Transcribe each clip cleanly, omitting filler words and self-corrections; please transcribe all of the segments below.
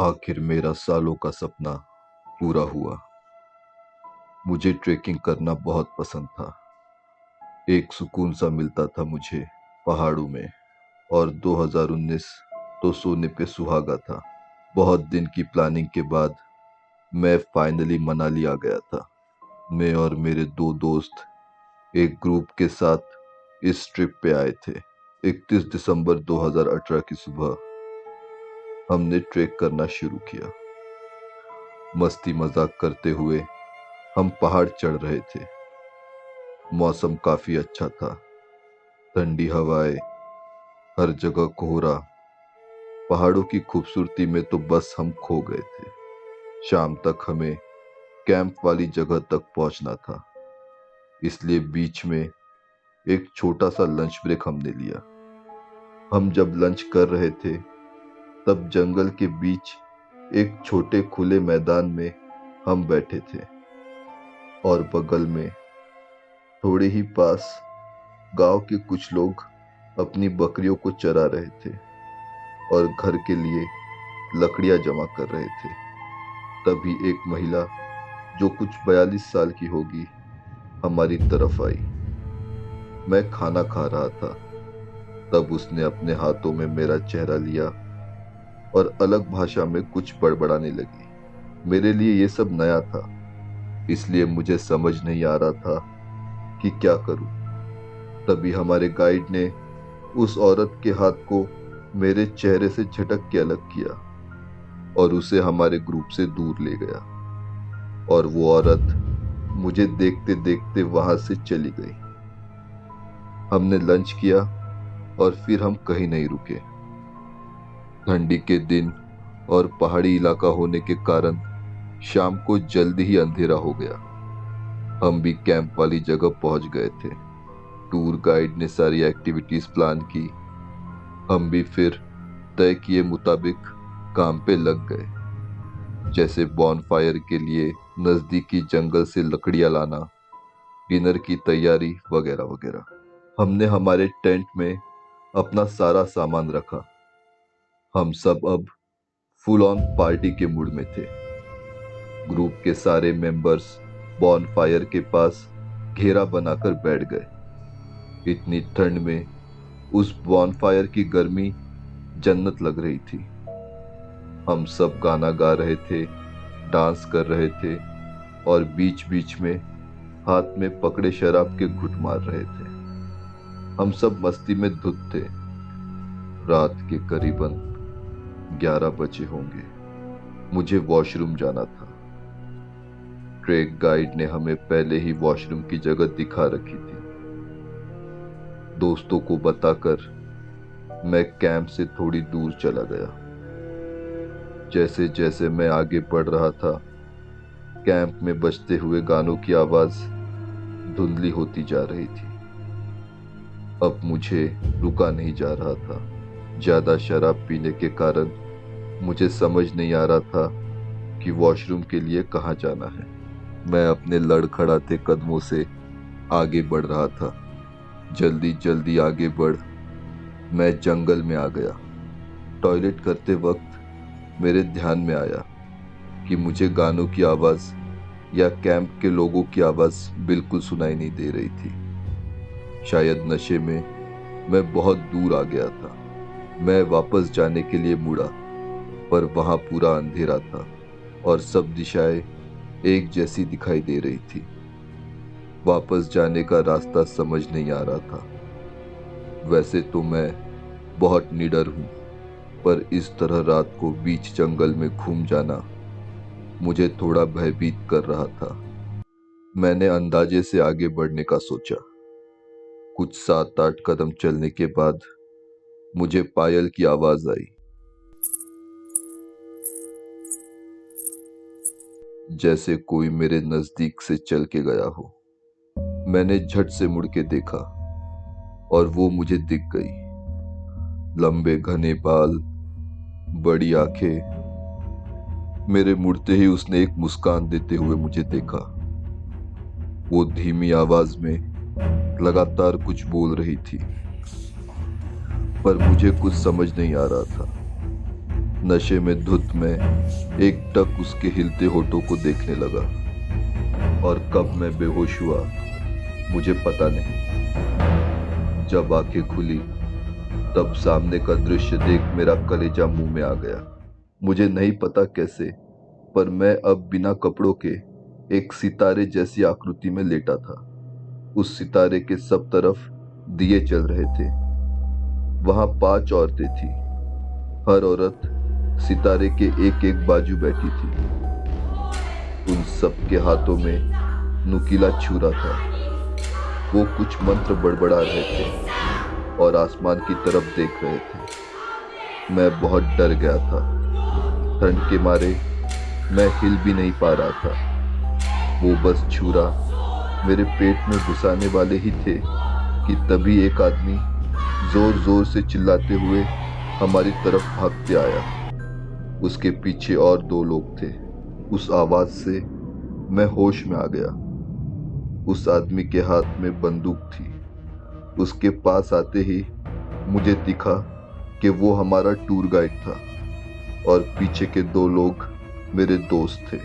आखिर मेरा सालों का सपना पूरा हुआ। मुझे ट्रेकिंग करना बहुत पसंद था। एक सुकून सा मिलता था मुझे पहाड़ों में। और 2019 तो सोने पे सुहागा था। बहुत दिन की प्लानिंग के बाद मैं फाइनली मनाली आ गया था। मैं और मेरे दो दोस्त एक ग्रुप के साथ इस ट्रिप पे आए थे। 31 दिसंबर 2018 की सुबह हमने ट्रेक करना शुरू किया। मस्ती मजाक करते हुए हम पहाड़ चढ़ रहे थे। मौसम काफी अच्छा था। ठंडी हवाएं, हर जगह कोहरा। पहाड़ों की खूबसूरती में तो बस हम खो गए थे। शाम तक हमें कैंप वाली जगह तक पहुंचना था, इसलिए बीच में एक छोटा सा लंच ब्रेक हमने लिया। हम जब लंच कर रहे थे तब जंगल के बीच एक छोटे खुले मैदान में हम बैठे थे और बगल में थोड़े ही पास गांव के कुछ लोग अपनी बकरियों को चरा रहे थे और घर के लिए लकड़ियां जमा कर रहे थे। तभी एक महिला जो कुछ 42 साल की होगी हमारी तरफ आई। मैं खाना खा रहा था, तब उसने अपने हाथों में मेरा चेहरा लिया और अलग भाषा में कुछ बड़बड़ाने लगी। मेरे लिए ये सब नया था, इसलिए मुझे समझ नहीं आ रहा था कि क्या करूं। तभी हमारे गाइड ने उस औरत के हाथ को मेरे चेहरे से झटक के अलग किया और उसे हमारे ग्रुप से दूर ले गया। और वो औरत मुझे देखते देखते वहां से चली गई। हमने लंच किया और फिर हम कहीं नहीं रुके। ठंडी के दिन और पहाड़ी इलाका होने के कारण शाम को जल्दी ही अंधेरा हो गया। हम भी कैंप वाली जगह पहुंच गए थे। टूर गाइड ने सारी एक्टिविटीज प्लान की। हम भी फिर तय किए मुताबिक काम पे लग गए, जैसे बॉनफायर के लिए नजदीकी जंगल से लकड़ियां लाना, डिनर की तैयारी वगैरह वगैरह। हमने हमारे टेंट में अपना सारा सामान रखा। हम सब अब फुल ऑन पार्टी के मूड में थे। ग्रुप के सारे मेंबर्स बॉनफायर के पास घेरा बनाकर बैठ गए। इतनी ठंड में उस बॉनफायर की गर्मी जन्नत लग रही थी। हम सब गाना गा रहे थे, डांस कर रहे थे और बीच बीच में हाथ में पकड़े शराब के घुट मार रहे थे। हम सब मस्ती में धुत थे। रात के करीबन 11 बजे होंगे। मुझे वॉशरूम जाना था। ट्रेक गाइड ने हमें पहले ही वॉशरूम की जगह दिखा रखी थी। दोस्तों को बताकर मैं कैंप से थोड़ी दूर चला गया। जैसे जैसे मैं आगे बढ़ रहा था, कैंप में बजते हुए गानों की आवाज धुंधली होती जा रही थी। अब मुझे रुका नहीं जा रहा था। ज्यादा शराब पीने के कारण मुझे समझ नहीं आ रहा था कि वॉशरूम के लिए कहाँ जाना है। मैं अपने लड़खड़ाते कदमों से आगे बढ़ रहा था। जल्दी जल्दी आगे बढ़ मैं जंगल में आ गया। टॉयलेट करते वक्त मेरे ध्यान में आया कि मुझे गानों की आवाज या कैंप के लोगों की आवाज बिल्कुल सुनाई नहीं दे रही थी। शायद नशे में मैं बहुत दूर आ गया था। मैं वापस जाने के लिए मुड़ा, पर वहां पूरा अंधेरा था और सब दिशाएं एक जैसी दिखाई दे रही थी। वापस जाने का रास्ता समझ नहीं आ रहा था। वैसे तो मैं बहुत निडर हूं, पर इस तरह रात को बीच जंगल में घूम जाना मुझे थोड़ा भयभीत कर रहा था। मैंने अंदाजे से आगे बढ़ने का सोचा। कुछ 7-8 कदम चलने के बाद मुझे पायल की आवाज आई, जैसे कोई मेरे नजदीक से चल के गया हो। मैंने झट से मुड़ के देखा और वो मुझे दिख गई। लंबे घने बाल, बड़ी आंखें। मेरे मुड़ते ही उसने एक मुस्कान देते हुए मुझे देखा। वो धीमी आवाज में लगातार कुछ बोल रही थी, पर मुझे कुछ समझ नहीं आ रहा था। नशे में धुत में एक टक उसके हिलते होठों को देखने लगा और कब मैं बेहोश हुआ मुझे पता नहीं। जब आंखें खुली तब सामने का दृश्य देख मेरा कलेजा मुंह में आ गया। मुझे नहीं पता कैसे, पर मैं अब बिना कपड़ों के एक सितारे जैसी आकृति में लेटा था। उस सितारे के सब तरफ दिए चल रहे थे। वहां 5 औरतें थी। हर औरत सितारे के एक एक बाजू बैठी थी। उन सब के हाथों में नुकीला छुरा था। वो कुछ मंत्र बड़बड़ा रहे थे और आसमान की तरफ देख रहे थे। मैं बहुत डर गया था। ठंड के मारे मैं हिल भी नहीं पा रहा था। वो बस छुरा मेरे पेट में घुसाने वाले ही थे कि तभी एक आदमी जोर जोर से चिल्लाते हुए हमारी तरफ भागते आया। उसके पीछे और 2 लोग थे। उस आवाज से मैं होश में आ गया। उस आदमी के हाथ में बंदूक थी। उसके पास आते ही मुझे दिखा कि वो हमारा टूर गाइड था और पीछे के 2 लोग मेरे दोस्त थे।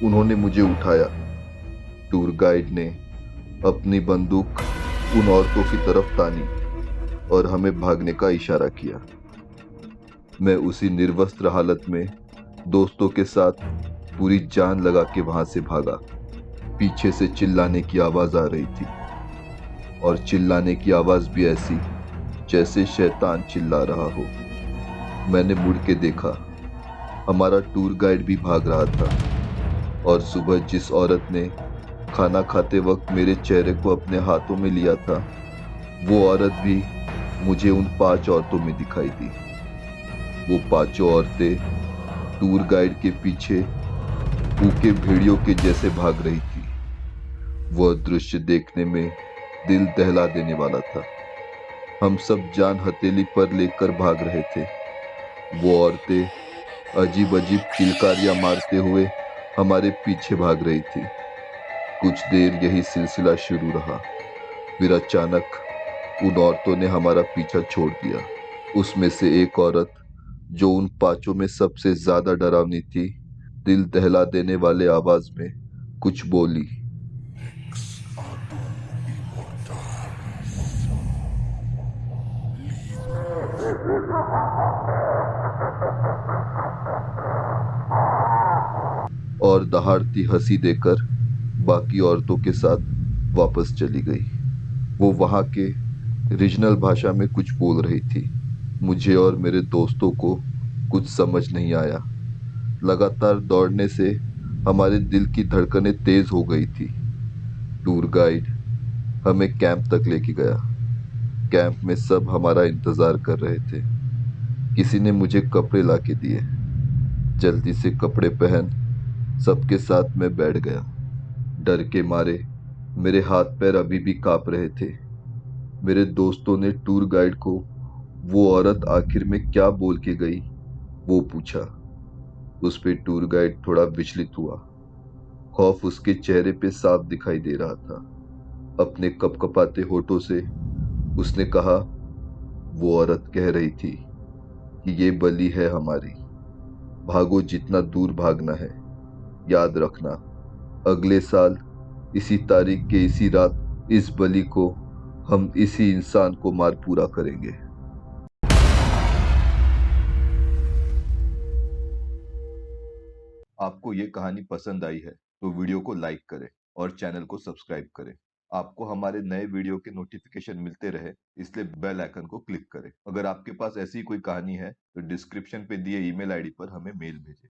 उन्होंने मुझे उठाया। टूर गाइड ने अपनी बंदूक उन औरतों की तरफ तानी और हमें भागने का इशारा किया। मैं उसी निर्वस्त्र हालत में दोस्तों के साथ पूरी जान लगा के वहां से भागा। पीछे से चिल्लाने की आवाज आ रही थी और चिल्लाने की आवाज भी ऐसी जैसे शैतान चिल्ला रहा हो। मैंने मुड़ के देखा, हमारा टूर गाइड भी भाग रहा था और सुबह जिस औरत ने खाना खाते वक्त मेरे चेहरे को अपने हाथों में लिया था, वो औरत भी मुझे उन 5 औरतों में दिखाई दी। वो 5 औरतें टूर गाइड के पीछे भूखे भेड़ियों के जैसे भाग रही थी। वह दृश्य देखने में दिल दहला देने वाला था। हम सब जान हथेली पर लेकर भाग रहे थे। वो औरतें अजीब अजीब किलकारियां मारते हुए हमारे पीछे भाग रही थी। कुछ देर यही सिलसिला शुरू रहा। फिर अचानक उन औरतों ने हमारा पीछा छोड़ दिया। उसमें से एक औरत, जो उन 5 में सबसे ज्यादा डरावनी थी, दिल दहला देने वाले आवाज में कुछ बोली। और दहाड़ती हंसी देकर बाकी औरतों के साथ वापस चली गई। वो वहां के रीजनल भाषा में कुछ बोल रही थी। मुझे और मेरे दोस्तों को कुछ समझ नहीं आया। लगातार दौड़ने से हमारे दिल की धड़कनें तेज हो गई थी। टूर गाइड हमें कैंप तक लेके गया। कैंप में सब हमारा इंतजार कर रहे थे। किसी ने मुझे कपड़े ला के दिए। जल्दी से कपड़े पहन सबके साथ मैं बैठ गया। डर के मारे मेरे हाथ पैर अभी भी कांप रहे थे। मेरे दोस्तों ने टूर गाइड को वो औरत आखिर में क्या बोल के गई वो पूछा। उस पे टूर गाइड थोड़ा विचलित हुआ। खौफ उसके चेहरे पे साफ दिखाई दे रहा था। अपने कपकपाते होठों से उसने कहा, वो औरत कह रही थी कि ये बलि है हमारी। भागो जितना दूर भागना है। याद रखना, अगले साल इसी तारीख के इसी रात इस बलि को हम इसी इंसान को मार पूरा करेंगे। आपको ये कहानी पसंद आई है तो वीडियो को लाइक करें और चैनल को सब्सक्राइब करें। आपको हमारे नए वीडियो के नोटिफिकेशन मिलते रहे, इसलिए बेल आइकन को क्लिक करें। अगर आपके पास ऐसी कोई कहानी है तो डिस्क्रिप्शन पे दिए ईमेल आईडी पर हमें मेल भेजें।